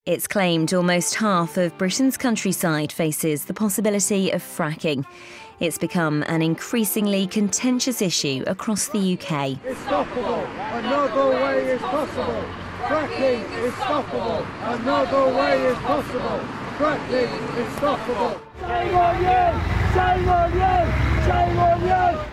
It's claimed almost half of Britain's countryside faces the possibility of fracking. It's become an increasingly contentious issue across the UK. It's stoppable and no go way is possible. Fracking is stoppable and no go way is possible. Fracking is stoppable. Shame on you! Shame on you! Shame on you!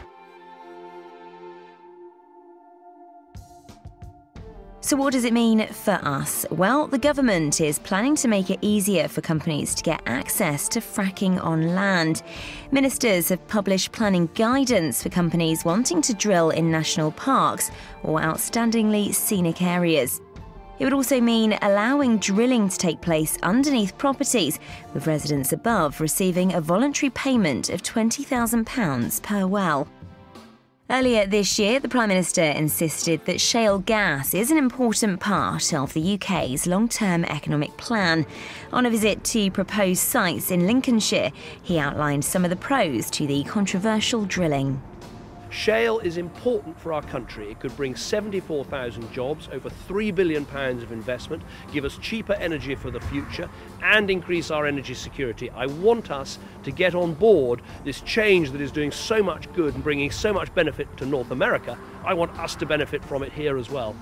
So what does it mean for us? Well, the government is planning to make it easier for companies to get access to fracking on land. Ministers have published planning guidance for companies wanting to drill in national parks or outstandingly scenic areas. It would also mean allowing drilling to take place underneath properties, with residents above receiving a voluntary payment of £20,000 per well. Earlier this year, the Prime Minister insisted that shale gas is an important part of the UK's long-term economic plan. On a visit to proposed sites in Lincolnshire, he outlined some of the pros to the controversial drilling. Shale is important for our country. It could bring 74,000 jobs, over £3 billion of investment, give us cheaper energy for the future and increase our energy security. I want us to get on board this change that is doing so much good and bringing so much benefit to North America. I want us to benefit from it here as well.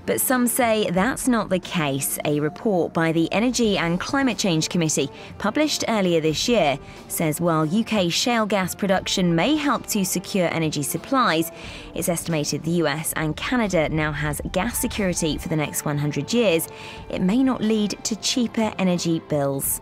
But some say that's not the case. A report by the Energy and Climate Change Committee, published earlier this year, says while UK shale gas production may help to secure energy supplies, it's estimated the US and Canada now has gas security for the next 100 years. It may not lead to cheaper energy bills.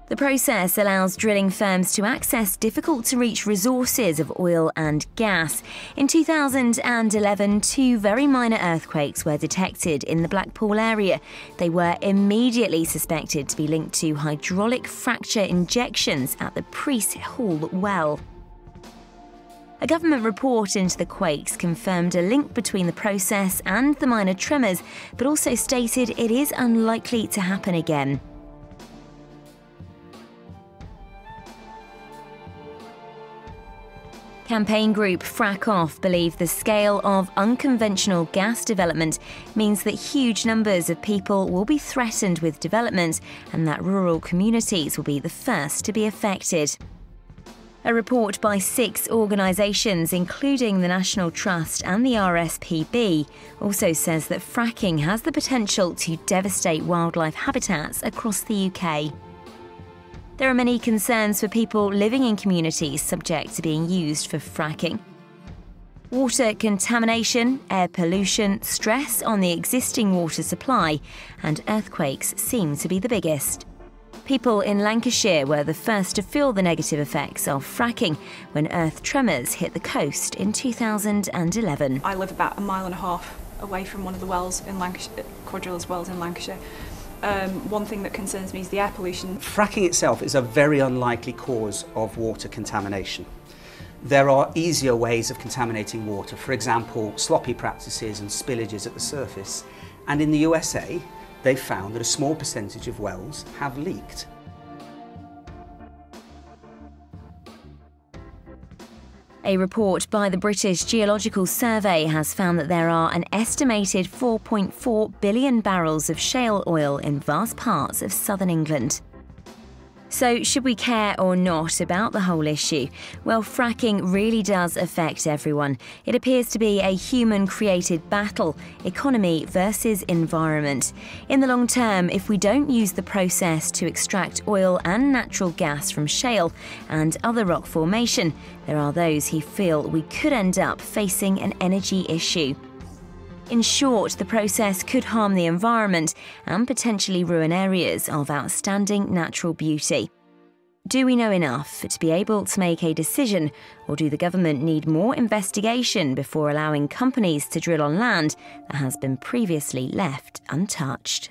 The process allows drilling firms to access difficult-to-reach resources of oil and gas. In 2011, 2 very minor earthquakes were detected in the Blackpool area. They were immediately suspected to be linked to hydraulic fracture injections at the Priest Hall well. A government report into the quakes confirmed a link between the process and the minor tremors, but also stated it is unlikely to happen again. Campaign group Frack Off believe the scale of unconventional gas development means that huge numbers of people will be threatened with development and that rural communities will be the first to be affected. A report by 6 organisations, including the National Trust and the RSPB, also says that fracking has the potential to devastate wildlife habitats across the UK. There are many concerns for people living in communities subject to being used for fracking. Water contamination, air pollution, stress on the existing water supply, and earthquakes seem to be the biggest. People in Lancashire were the first to feel the negative effects of fracking when earth tremors hit the coast in 2011. I live about 1.5 miles away from one of the wells in Lancashire, Quadrilles wells in Lancashire. One thing that concerns me is the air pollution. Fracking itself is a very unlikely cause of water contamination. There are easier ways of contaminating water, for example, sloppy practices and spillages at the surface. And in the USA, they've found that a small percentage of wells have leaked. A report by the British Geological Survey has found that there are an estimated 4.4 billion barrels of shale oil in vast parts of southern England. So, should we care or not about the whole issue? Well, fracking really does affect everyone. It appears to be a human-created battle, economy versus environment. In the long term, if we don't use the process to extract oil and natural gas from shale and other rock formation, there are those who feel we could end up facing an energy issue. In short, the process could harm the environment and potentially ruin areas of outstanding natural beauty. Do we know enough to be able to make a decision, or do the government need more investigation before allowing companies to drill on land that has been previously left untouched?